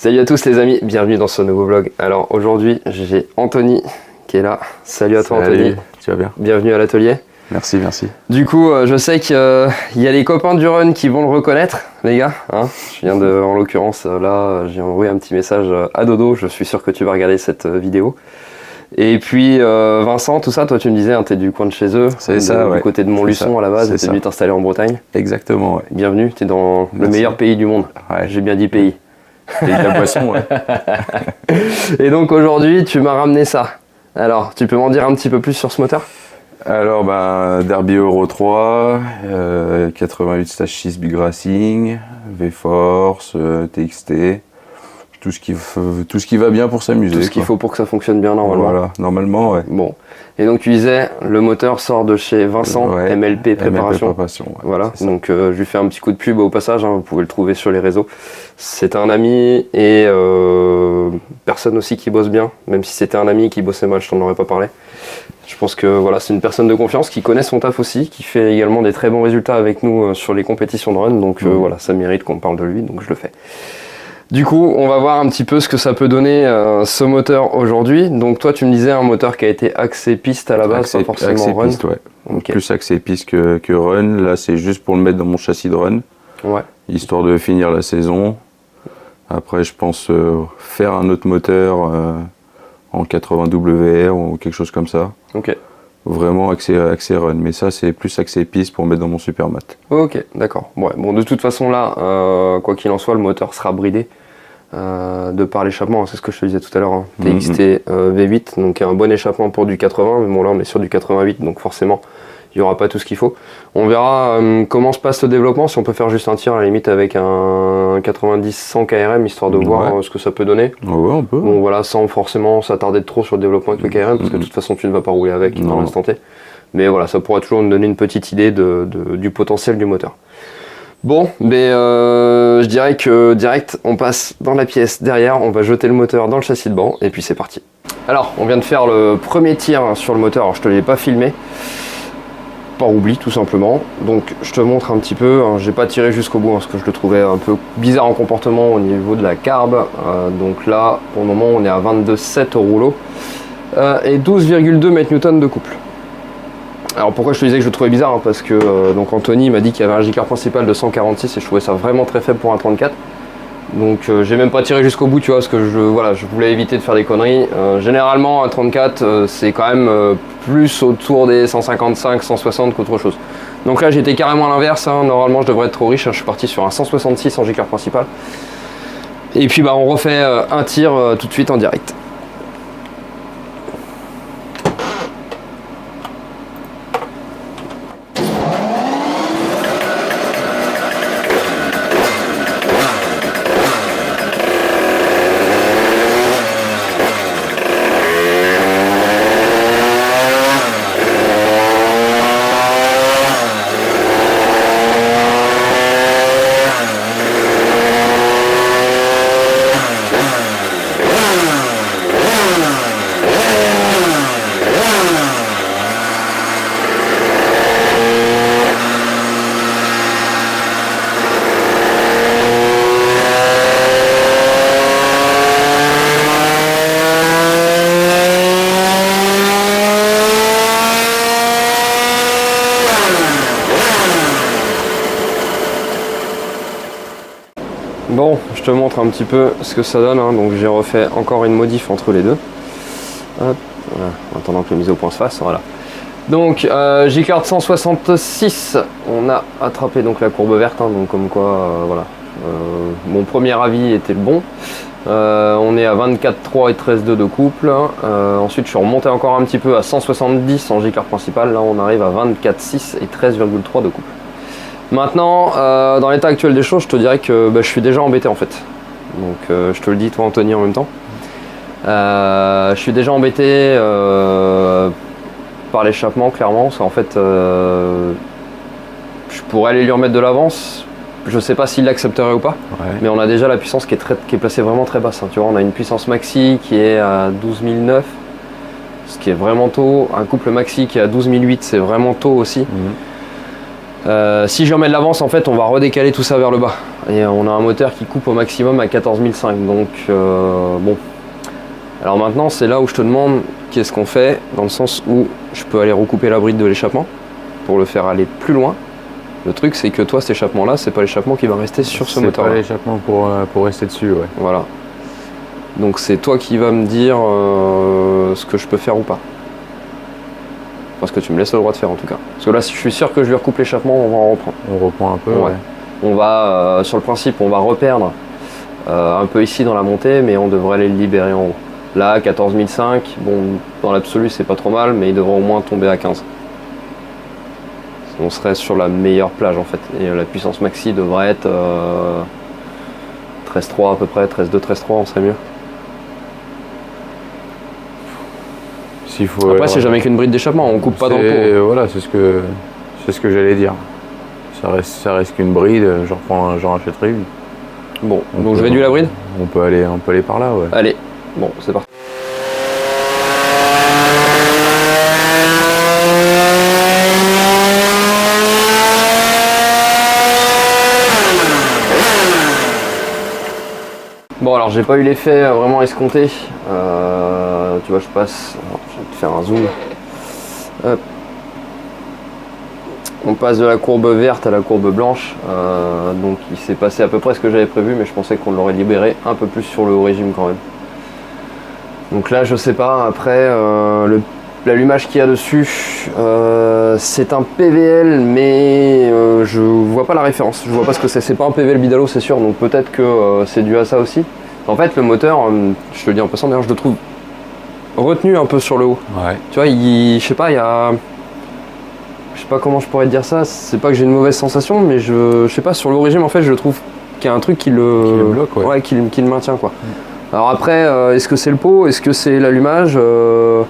Salut à tous les amis, bienvenue dans ce nouveau vlog. Alors aujourd'hui j'ai Anthony qui est là. Salut à toi Anthony. Tu vas bien? Bienvenue à l'atelier. Merci, merci. Du coup je sais qu'il y a les copains du run qui vont le reconnaître les gars. Hein, je viens de, en l'occurrence là j'ai envoyé un petit message à Dodo, je suis sûr que tu vas regarder cette vidéo. Et puis Vincent, tout ça, toi tu me disais, hein, t'es du coin de chez eux, C'est ça, du ouais. côté de Montluçon à la base, et t'es venu t'installer en Bretagne. Exactement, ouais. Bienvenue, t'es dans le Merci. meilleur pays du monde. Ouais. J'ai bien dit pays. Et de la boisson, ouais. Et donc aujourd'hui, tu m'as ramené ça. Alors, tu peux m'en dire un petit peu plus sur ce moteur? Alors, Derby Euro 3, 88 Stage 6 Big Racing, V-Force, TXT, tout ce qui va bien pour s'amuser. Tout ce qu'il faut pour que ça fonctionne bien normalement. Voilà, normalement, ouais. Bon. Et donc tu disais, le moteur sort de chez Vincent, Ouais, MLP Préparation. MLP Préparation, ouais, Voilà, c'est ça. donc je lui fais un petit coup de pub au passage, hein, vous pouvez le trouver sur les réseaux. C'est un ami et personne aussi qui bosse bien, même si c'était un ami qui bossait mal, je t'en aurais pas parlé. Je pense que voilà, c'est une personne de confiance qui connaît son taf aussi, qui fait également des très bons résultats avec nous sur les compétitions de run, donc voilà, ça mérite qu'on parle de lui, donc je le fais. Du coup, on va voir un petit peu ce que ça peut donner ce moteur aujourd'hui. Donc toi, tu me disais un moteur qui a été axé piste à la base, pas forcément Axé run. piste, ouais. Ok. Plus axé piste que run. Là, c'est juste pour le mettre dans mon châssis de run, Ouais. histoire de finir la saison. Après, je pense faire un autre moteur en 80 WR ou quelque chose comme ça. Ok. Vraiment axé run. Mais ça, c'est plus axé piste pour mettre dans mon Supermat. Ok, d'accord. Ouais. Bon, de toute façon là, quoi qu'il en soit, le moteur sera bridé de par l'échappement. C'est ce que je te disais tout à l'heure. Hein. TXT V8, donc un bon échappement pour du 80. Mais bon, là, on est sur du 88, donc forcément, il n'y aura pas tout ce qu'il faut. On verra comment se passe le développement. Si on peut faire juste un tir à la limite avec un 90-100 KRM, histoire de voir ce que ça peut donner. Ouais, on peut. Bon voilà, sans forcément s'attarder trop sur le développement avec le KRM, parce que de toute façon tu ne vas pas rouler avec dans l'instant T. Mais voilà, ça pourra toujours nous donner une petite idée du potentiel du moteur. Bon, mais je dirais que direct, on passe dans la pièce derrière, on va jeter le moteur dans le châssis de banc, et puis c'est parti. Alors, on vient de faire le premier tir sur le moteur, alors je te l'ai pas filmé, par oubli tout simplement, donc je te montre un petit peu, hein, j'ai pas tiré jusqu'au bout parce que je le trouvais un peu bizarre en comportement au niveau de la carbe, donc là pour le moment on est à 22,7 au rouleau et 12,2 mètres-newtons de couple. Alors pourquoi je te disais que je le trouvais bizarre, hein, parce que donc Anthony m'a dit qu'il y avait un J-car principal de 146 et je trouvais ça vraiment très faible pour un 34. Donc j'ai même pas tiré jusqu'au bout, tu vois, parce que je voulais éviter de faire des conneries. Généralement un 34 c'est quand même plus autour des 155, 160 qu'autre chose. Donc là j'étais carrément à l'inverse, hein. Normalement je devrais être trop riche, hein. Je suis parti sur un 166 en J-car principal. Et puis on refait un tir tout de suite en direct. Bon, je te montre un petit peu ce que ça donne, hein. Donc j'ai refait encore une modif entre les deux. Hop, voilà, en attendant que le mise au point se fasse, voilà. Donc J-Card 166, on a attrapé donc la courbe verte, hein, donc comme quoi, voilà. Mon premier avis était le bon. On est à 24,3 et 13,2 de couple. Ensuite je suis remonté encore un petit peu à 170 en J-Card principal, là on arrive à 24,6 et 13,3 de couple. Maintenant, dans l'état actuel des choses, je te dirais que je suis déjà embêté en fait. Donc je te le dis toi Anthony en même temps. Je suis déjà embêté par l'échappement clairement. Parce qu'en fait, je pourrais aller lui remettre de l'avance. Je sais pas s'il l'accepterait ou pas. Ouais. Mais on a déjà la puissance qui est placée vraiment très basse. Hein. Tu vois, on a une puissance maxi qui est à 12 009. Ce qui est vraiment tôt. Un couple maxi qui est à 12 008, c'est vraiment tôt aussi. Si je remets de l'avance, en fait, on va redécaler tout ça vers le bas. Et on a un moteur qui coupe au maximum à 14 500. Donc, bon. Alors maintenant, c'est là où je te demande qu'est-ce qu'on fait, dans le sens où je peux aller recouper la bride de l'échappement pour le faire aller plus loin. Le truc, c'est que toi, cet échappement-là, c'est pas l'échappement qui va rester sur ce moteur. C'est pas l'échappement pour rester dessus, ouais. Voilà. Donc c'est toi qui vas me dire ce que je peux faire ou pas. Parce que tu me laisses le droit de faire en tout cas. Parce que là, si je suis sûr que je lui recoupe l'échappement, on va en reprendre. On reprend un peu, ouais. On va, sur le principe, on va reperdre un peu ici dans la montée, mais on devrait aller le libérer en haut. Là, 14 500, bon, dans l'absolu, c'est pas trop mal, mais il devrait au moins tomber à 15. On serait sur la meilleure plage en fait. Et la puissance maxi devrait être 13,3 à peu près, 13,2, 13,3, on serait mieux. Après, c'est jamais qu'une bride d'échappement, on coupe pas dans le pot. Voilà, c'est ce que j'allais dire. Ça reste qu'une bride, j'en rachèterai une. Bon, donc je réduis la bride. On peut aller par là, ouais. Allez, bon, c'est parti. Bon, alors j'ai pas eu l'effet vraiment escompté. Tu vois, je passe. Alors, je vais te faire un zoom. Hop. On passe de la courbe verte à la courbe blanche. Donc il s'est passé à peu près ce que j'avais prévu, mais je pensais qu'on l'aurait libéré un peu plus sur le haut régime quand même. Donc là, je sais pas. Après, l'allumage qu'il y a dessus, c'est un PVL, mais je vois pas la référence. Je vois pas ce que c'est. C'est pas un PVL Bidalo, c'est sûr. Donc peut-être que c'est dû à ça aussi. En fait, le moteur, je te le dis en passant, d'ailleurs, je le trouve retenu un peu sur le haut. Ouais. Tu vois, je sais pas, il y a... Je sais pas comment je pourrais te dire ça, c'est pas que j'ai une mauvaise sensation, mais je sais pas, sur le haut régime, en fait, je trouve qu'il y a un truc qui le bloque, ouais. Ouais, qui le maintient, quoi. Alors après, est-ce que c'est le pot, est-ce que c'est l'allumage Je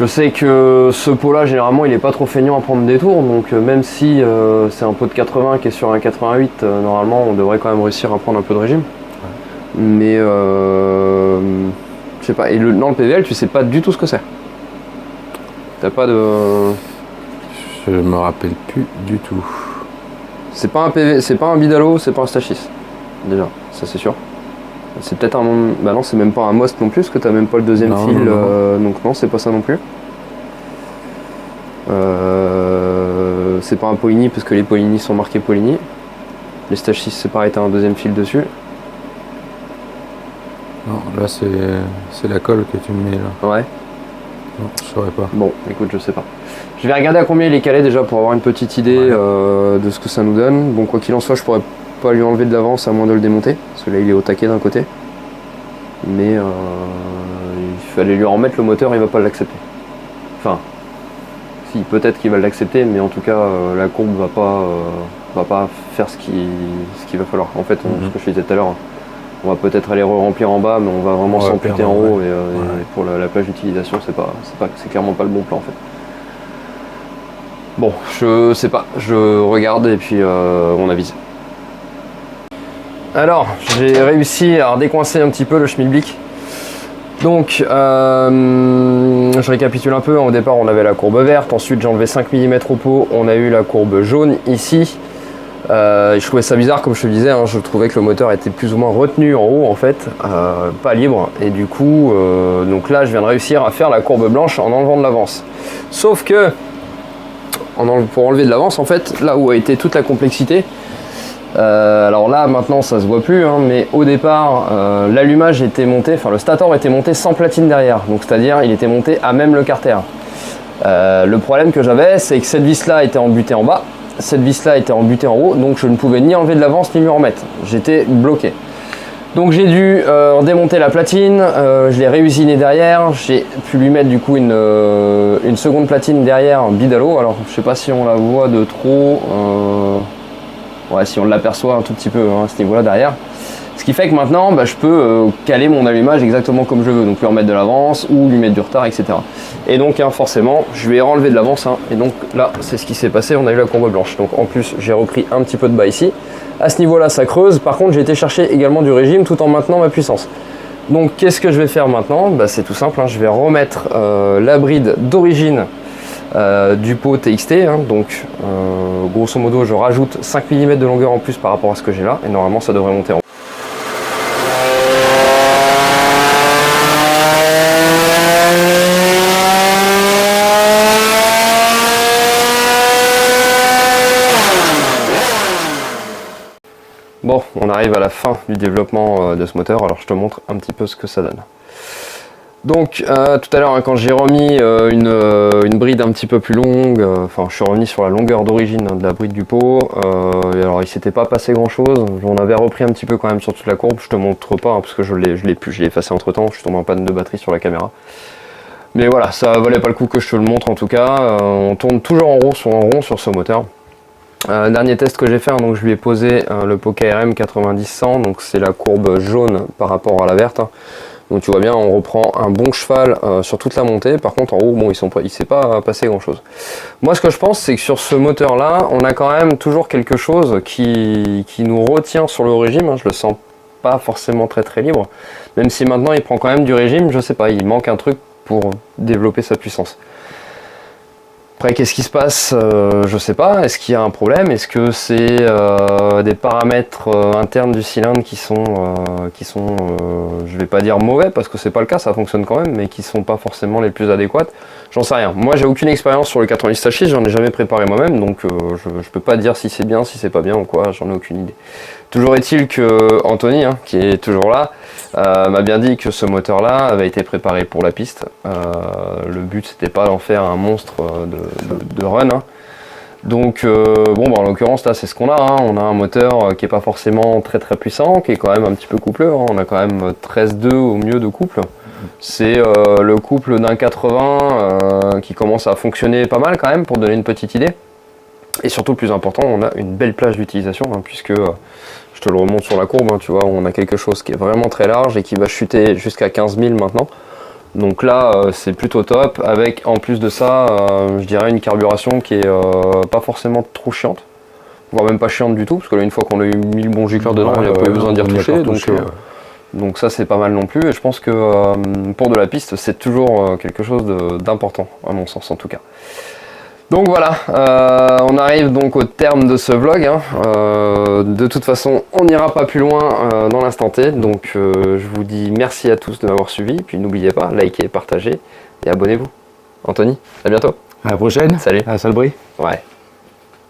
sais que ce pot-là, généralement, il est pas trop feignant à prendre des tours, donc même si c'est un pot de 80 qui est sur un 88, normalement, on devrait quand même réussir à prendre un peu de régime. Ouais. Mais je sais pas, et dans le PVL, tu sais pas du tout ce que c'est. T'as pas de... Je me rappelle plus du tout. C'est pas un PV, c'est pas un Bidalo, c'est pas un Stachys. Déjà, ça c'est sûr. C'est peut-être un... Bah non, c'est même pas un Most non plus, parce que t'as même pas le deuxième fil. Non. Donc non, c'est pas ça non plus. C'est pas un Polini, parce que les Polini sont marqués Polini. Les Stachys, c'est pareil, t'as un deuxième fil dessus. Non, là c'est la colle que tu me mets là. Ouais. Non, je saurais pas. Bon, écoute, je sais pas. Je vais regarder à combien il est calé déjà pour avoir une petite idée de ce que ça nous donne. Bon, quoi qu'il en soit, je pourrais pas lui enlever de l'avance à moins de le démonter, parce que là il est au taquet d'un côté. Mais il fallait lui en remettre le moteur, il va pas l'accepter. Enfin, si, peut-être qu'il va l'accepter, mais en tout cas, la courbe va pas faire ce qu'il va falloir. En fait, ce que je disais tout à l'heure, on va peut-être aller remplir en bas, mais on va vraiment s'amputer en haut. Et pour la plage d'utilisation, c'est clairement pas le bon plan en fait. Bon, je sais pas, je regarde et puis on avise. Alors, j'ai réussi à redécoincer un petit peu le schmilblick. Donc, je récapitule un peu. Au départ, on avait la courbe verte. Ensuite, j'ai enlevé 5 mm au pot. On a eu la courbe jaune ici. Je trouvais ça bizarre, comme je te disais, hein, je trouvais que le moteur était plus ou moins retenu en haut en fait, pas libre, et du coup, donc là je viens de réussir à faire la courbe blanche en enlevant de l'avance. Sauf que, pour enlever de l'avance en fait, là où a été toute la complexité, alors là maintenant ça se voit plus, hein, mais au départ, l'allumage était monté, enfin le stator était monté sans platine derrière, donc c'est-à-dire il était monté à même le carter. Le problème que j'avais, c'est que cette vis là était embutée en bas, cette vis là était embutée en haut, donc je ne pouvais ni enlever de l'avance ni lui en remettre, j'étais bloqué. Donc j'ai dû démonter la platine, je l'ai réusiné derrière, j'ai pu lui mettre du coup une seconde platine derrière Bidalo. Alors je sais pas si on la voit de trop, ouais, si on l'aperçoit un tout petit peu hein, à ce niveau là derrière. Ce qui fait que maintenant je peux caler mon allumage exactement comme je veux, donc lui remettre de l'avance ou lui mettre du retard, etc. Et donc forcément je lui ai enlevé de l'avance, hein, et donc là c'est ce qui s'est passé, on a eu la courbe blanche. Donc en plus j'ai repris un petit peu de bas ici. À ce niveau là ça creuse, par contre j'ai été chercher également du régime tout en maintenant ma puissance. Donc qu'est-ce que je vais faire maintenant? C'est tout simple, hein, je vais remettre la bride d'origine du pot TXT, hein, donc grosso modo je rajoute 5 mm de longueur en plus par rapport à ce que j'ai là, et normalement ça devrait monter en. Bon, on arrive à la fin du développement de ce moteur, alors je te montre un petit peu ce que ça donne. Donc tout à l'heure, hein, quand j'ai remis une bride un petit peu plus longue, enfin je suis revenu sur la longueur d'origine de la bride du pot, et alors il s'était pas passé grand chose, on avait repris un petit peu quand même sur toute la courbe, je te montre pas hein, parce que je l'ai effacé entre temps, je suis tombé en panne de batterie sur la caméra. Mais voilà, ça valait pas le coup que je te le montre en tout cas, on tourne toujours en rond sur ce moteur. Dernier test que j'ai fait, hein, donc je lui ai posé le pot KRM 90-100, donc c'est la courbe jaune par rapport à la verte. Hein. Donc tu vois bien, on reprend un bon cheval sur toute la montée. Par contre en haut, bon, il s'est pas passé grand chose. Moi ce que je pense, c'est que sur ce moteur là, on a quand même toujours quelque chose qui nous retient sur le régime. Hein. Je le sens pas forcément très libre. Même si maintenant il prend quand même du régime, je sais pas, il manque un truc pour développer sa puissance. Après, qu'est-ce qui se passe? Je sais pas. Est-ce qu'il y a un problème? Est-ce que c'est des paramètres internes du cylindre qui sont je vais pas dire mauvais parce que c'est pas le cas, ça fonctionne quand même, mais qui sont pas forcément les plus adéquates? J'en sais rien. Moi, j'ai aucune expérience sur le 90-6, j'en ai jamais préparé moi-même, donc je peux pas dire si c'est bien, si c'est pas bien ou quoi. J'en ai aucune idée. Toujours est-il que Anthony, hein, qui est toujours là, m'a bien dit que ce moteur-là avait été préparé pour la piste. Le but, c'était pas d'en faire un monstre de run. Hein. Donc, bon, bah, en l'occurrence, là, c'est ce qu'on a. Hein. On a un moteur qui est pas forcément très puissant, qui est quand même un petit peu coupleux. Hein. On a quand même 13,2 au mieux de couple. C'est le couple d'un 80 qui commence à fonctionner pas mal quand même, pour donner une petite idée. Et surtout, le plus important, on a une belle plage d'utilisation, hein, puisque je te le remonte sur la courbe, hein, tu vois, on a quelque chose qui est vraiment très large et qui va chuter jusqu'à 15 000 maintenant. Donc là, c'est plutôt top, avec en plus de ça, je dirais une carburation qui est pas forcément trop chiante, voire même pas chiante du tout, parce que là, une fois qu'on a eu mis le bon gicleur dedans, il n'y a pas eu besoin d'y retoucher. Donc ça, c'est pas mal non plus, et je pense que pour de la piste, c'est toujours quelque chose d'important, à mon sens en tout cas. Donc voilà, on arrive donc au terme de ce vlog. Hein. De toute façon, on n'ira pas plus loin dans l'instant T. Donc je vous dis merci à tous de m'avoir suivi. Puis n'oubliez pas, likez, partagez et abonnez-vous. Anthony, à bientôt. À la prochaine. Salut. À Salbris. Ouais.